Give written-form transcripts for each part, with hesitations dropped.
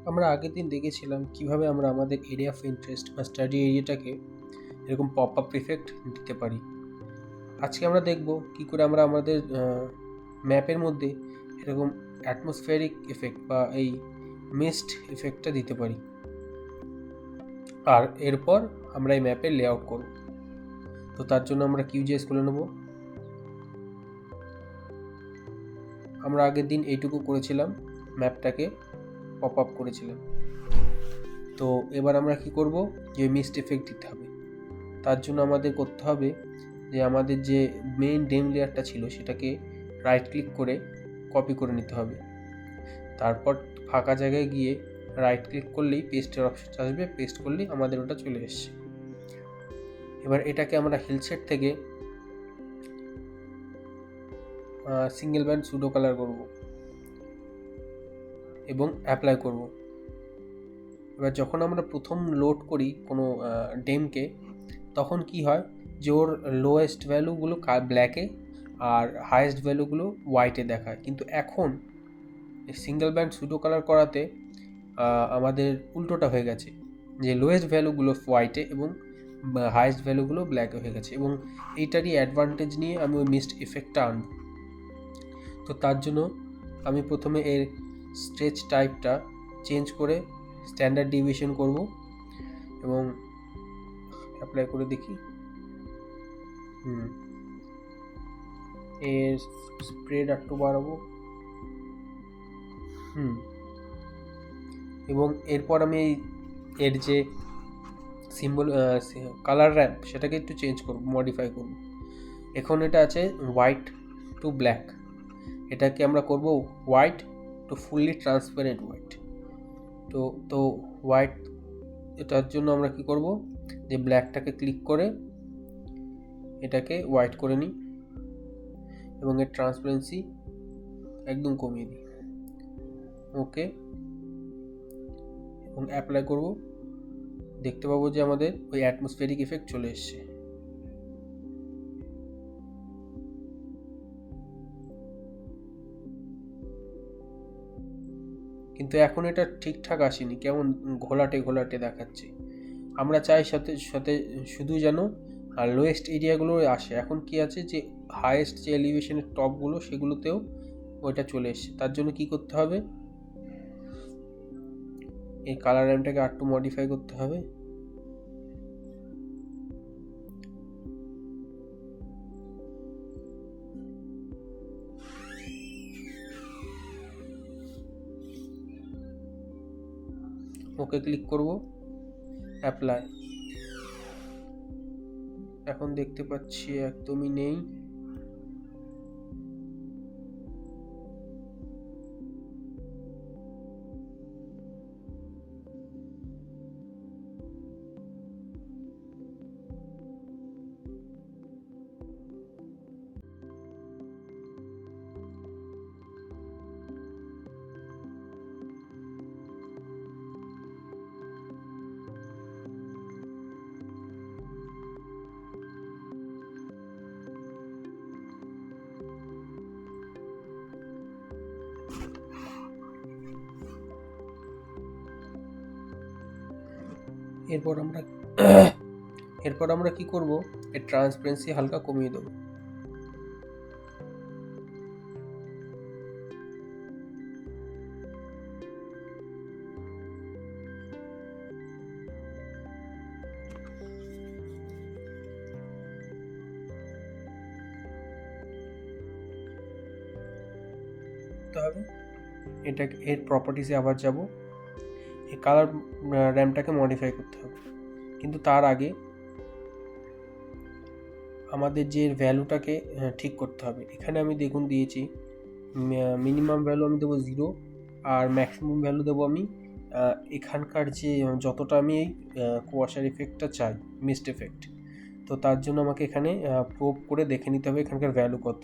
আমরা আগের দিন দেখেছিলাম কিভাবে আমরা আমাদের এরিয়া অফ ইন্টারেস্ট বা স্টাডি এরিয়াটাকে এরকম পপ আপ ইফেক্ট দিতে পারি। আজকে আমরা দেখব কি করে আমরা আমাদের ম্যাপের মধ্যে এরকম অ্যাটমসফিয়ারিক এফেক্ট বা এই মিস্ট এফেক্টটা দিতে পারি, আর এরপর আমরা এই ম্যাপের লেআউট করব। তো তার জন্য আমরা কিউজিএস খুলে নেব। আমরা আগের দিন এইটুকু করেছিলাম, ম্যাপটাকে পপ আপ করেছিলাম। তো এবার আমরা কি করব, যে মিস্ট এফেক্ট দিতে হবে। তার জন্য আমাদের করতে হবে যে আমাদের যে মেইন ডেম লেয়ারটা ছিল সেটাকে রাইট ক্লিক করে কপি করে নিতে হবে। তারপর ফাঁকা জায়গায় গিয়ে রাইট ক্লিক করলেই পেস্টের অপশন আসবে, পেস্ট করলেই আমাদের ওটা চলে এসছে। এবার এটাকে আমরা হিলসেট থেকে সিঙ্গেল ব্যান্ড সুডো কালার করব এবং অ্যাপ্লাই করব। এবার যখন আমরা প্রথম লোড করি কোনো ডেমকে, তখন কি হয় যে ওর লোয়েস্ট ভ্যালুগুলো ব্ল্যাকে আর হায়েস্ট ভ্যালুগুলো হোয়াইটে দেখায়। কিন্তু এখন সিঙ্গেল ব্যান্ড সুডো কালার করাতে আমাদের উল্টোটা হয়ে গেছে, যে লোয়েস্ট ভ্যালুগুলো হোয়াইটে এবং হায়েস্ট ভ্যালুগুলো ব্ল্যাকে হয়ে গেছে। এবং এইটারই অ্যাডভান্টেজ নিয়ে আমি ওই মিস্ট এফেক্টটা আনব। তো তার জন্য আমি প্রথমে এর স্ট্রেচ টাইপটা চেঞ্জ করে স্ট্যান্ডার্ড ডিভিয়েশন করব এবং অ্যাপ্লাই করে দেখি। এর স্প্রেড একটু বাড়াবো। এবং এরপর আমি এর যে সিম্বল কালার র্যাম্প সেটাকে একটু চেঞ্জ করব, মডিফাই করব। এখন এটা আছে হোয়াইট টু ব্ল্যাক, এটাকে আমরা করব white to fully transparent white. তো হোয়াইট, এটার জন্য আমরা কি করব, যে ব্ল্যাকটাকে ক্লিক করে এটাকে হোয়াইট করে নিই এবং এর ট্রান্সপারেন্সি একদম কমিয়ে দিই। ওকে, এবং অ্যাপ্লাই করব। দেখতে পাবো যে আমাদের ওই অ্যাটমসফিয়ারিক এফেক্ট চলে এসছে। কিন্তু এখন এটা ঠিকঠাক আসেনি, কেমন ঘোলাটে ঘোলাটে দেখাচ্ছে। আমরা চাই সাথে সাথে শুধু যেন আর লোয়েস্ট এরিয়াগুলো আসে। এখন কি আছে যে হায়েস্ট যে এলিভেশনের টপগুলো সেগুলোতেও ওইটা চলে এসছে। তার জন্য কি করতে হবে, এই কালার র্যাম্পটাকে আরেকটু মডিফাই করতে হবে। ওকে ক্লিক করব, অ্যাপ্লাই। এখন দেখতে পাচ্ছি একদমই নেই। এরপর আমরা কি করব, এর ট্রান্সপারেন্সি হালকা কমিয়ে দেবো। হবে এটাকে এর প্রপার্টিসে আবার যাব, এই কালার র্যাম্পটাকে মডিফাই করতে হবে। কিন্তু তার আগে আমাদের যে ভ্যালুটাকে ঠিক করতে হবে। এখানে আমি দেখুন দিয়েছি মিনিমাম ভ্যালু আমি দেবো 0 আর ম্যাক্সিমাম ভ্যালু দেবো আমি এখানকার যে যতটা আমি এই কুয়াশার এফেক্টটা চাই, মিস্ট এফেক্ট। তো তার জন্য আমাকে এখানে প্রোব করে দেখে নিতে হবে এখানকার ভ্যালু কত।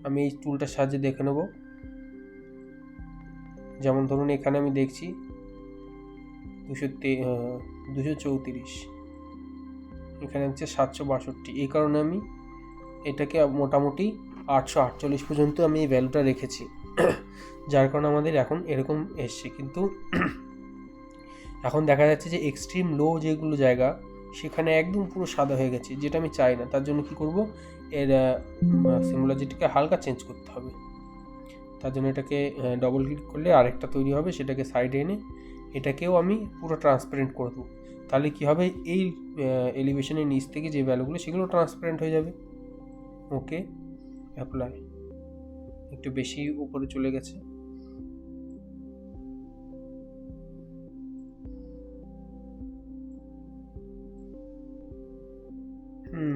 আমি এই টুলটার সাহায্যে দেখে নেব। যেমন ধরুন এখানে আমি দেখছি 234, এখানে হচ্ছে 762। এই কারণে আমি এটাকে মোটামুটি 848 পর্যন্ত আমি এই ভ্যালুটা রেখেছি। যার কারণে আমাদের এখন এরকম এসছে। কিন্তু এখন দেখা যাচ্ছে যে এক্সট্রিম লো যেগুলো জায়গা সেখানে একদম পুরো সাদা হয়ে গেছে, যেটা আমি চাই না। তার জন্য কি করব, এর সিম্বলজিটিকে হালকা চেঞ্জ করতে হবে। তার জন্য এটাকে ডবল ক্লিক করলে আরেকটা তৈরি হবে, সেটাকে সাইডে এনে এটাকেও আমি পুরো ট্রান্সপারেন্ট করে দেবো। তাহলে কী হবে, এই এলিভেশনের নিচ থেকে যে ভ্যালুগুলো সেগুলো ট্রান্সপারেন্ট হয়ে যাবে। ওকে, অ্যাপ্লাই। একটু বেশি উপরে চলে গেছে।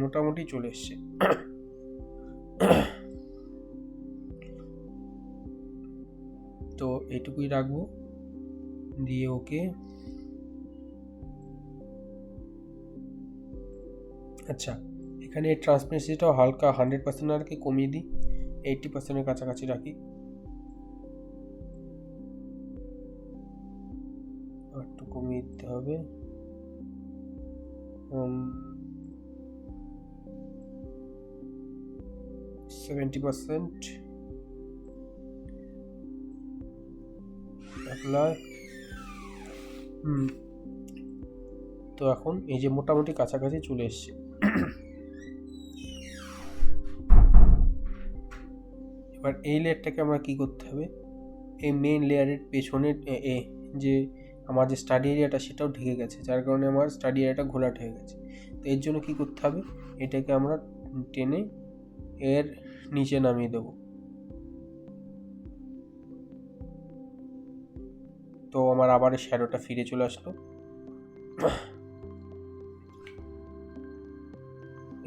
মোটামুটি চলে এসছে। তো এইটুকুই রাখবো, দিয়ে ওকে। আচ্ছা, এখানে ট্রান্সপারেন্সিটাও হালকা 100% আর কি কমিয়ে দিই, 80%-এর কাছাকাছি রাখি। একটু কমিয়ে দিতে হবে। 70%। অ্যাপ্লাই। তো এখন এই যে মোটামুটি কাছাকাছি চলে এসছে। এবার এই লেয়ারটাকে আমরা কি করতে হবে, এই মেইন লেয়ারের পেছনের যে আমার যে স্টাডি এরিয়াটা সেটাও ঢেকে গেছে, যার কারণে আমার স্টাডি এরিয়াটা ঘোলাট হয়ে গেছে। তো এর জন্য কি করতে হবে, এটাকে আমরা টেনে এর নিচে নামিয়ে দেব। তো আমার আবার শ্যাডোটা ফিরে চলে আসলো।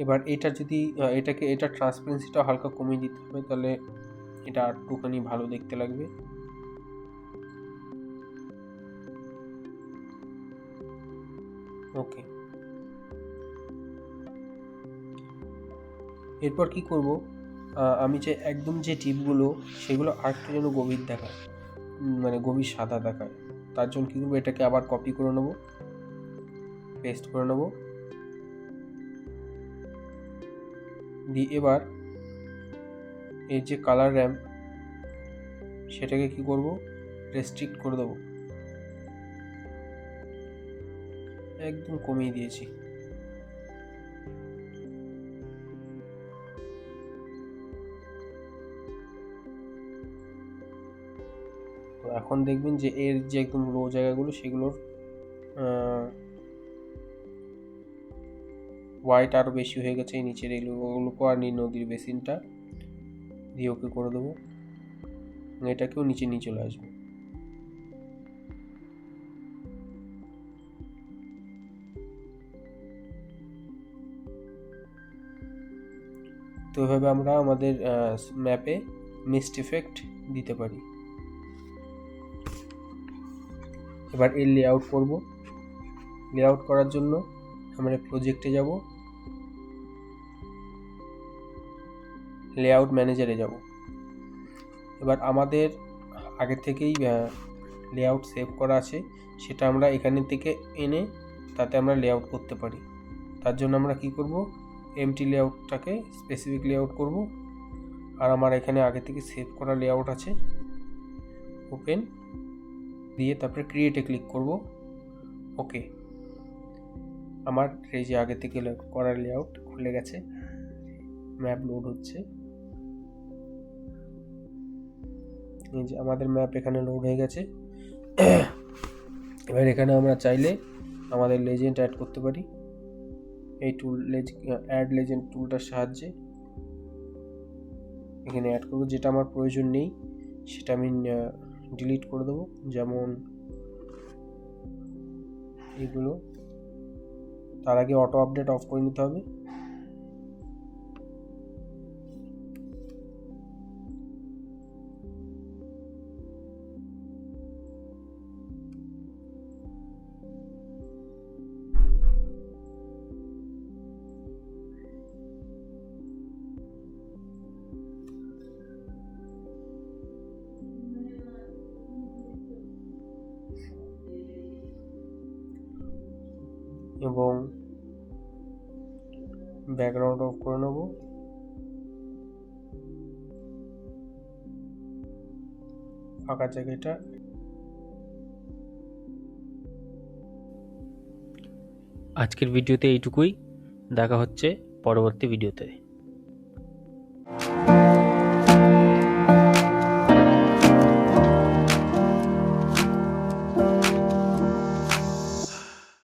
এবার এটা যদি এটা ট্রান্সপারেন্সিটা হালকা কমিয়ে দিতে হবে, তাহলে এটা একটুখানি ভালো দেখতে লাগবে। ওকে, এরপর কি করব, আমি যে একদম যে টিপগুলো সেগুলো আরেকটু যেন গভীর দেখায়, মানে গভীর সাদা দেখায়। তার জন্য কী করবো, এটাকে আবার কপি করে নেব, পেস্ট করে নেব, দিয়ে এবার এর যে কালার র্যাম্প সেটাকে কি করব, রেস্ট্রিক্ট করে দেবো, একদম কমিয়ে দিয়েছি। তো এখন দেখবেন যে এর যে একদম লো জায়গাগুলো সেগুলোর হোয়াইট আরও বেশি হয়ে গেছে, এই নিচের এগুলোকে, আর নদীর বেসিনটা দিয়ে ওকে করে দেবো। এটাকেও নিচে নিয়ে চলে আসবে। তো এভাবে আমরা আমাদের ম্যাপে মিস্ট ইফেক্ট দিতে পারি। এবার এর লেআউট করব। লেআউট করার জন্য আমরা প্রজেক্টে যাব, লেআউট ম্যানেজারে যাব। এবার আমাদের আগে থেকেই লেআউট সেভ করা আছে, সেটা আমরা এখানে থেকে এনে তাতে আমরা লেআউট করতে পারি। তার জন্য আমরা কি করব, এমটি লেআউটটাকে স্পেসিফিক লেআউট করব। আর আমার এখানে আগে থেকে সেভ করা লেআউট আছে, ওপেন দিয়ে তারপরে ক্রিয়েটে ক্লিক করব। ওকে, আমার এই যে আগে থেকে করা লেআউট খুলে গেছে, ম্যাপ লোড হচ্ছে। এই যে আমাদের ম্যাপ এখানে লোড হয়ে গেছে। এবার এখানে আমরা চাইলে আমাদের লেজেন্ড অ্যাড করতে পারি, এই টুল অ্যাড লেজেন্ড টুলটার সাহায্যে এখানে অ্যাড করব। যেটা আমার প্রয়োজন নেই সেটা আমি ডিলিট করে দেবো, যেমন এইগুলো। তার আগে অটো আপডেট অফ করে নিতে হবে। এবং ব্যাকগ্রাউন্ড অফ করে নেব। ফাঁকা জায়গাটা। আজকের ভিডিওতে এইটুকুই, দেখা হচ্ছে পরবর্তী ভিডিওতে।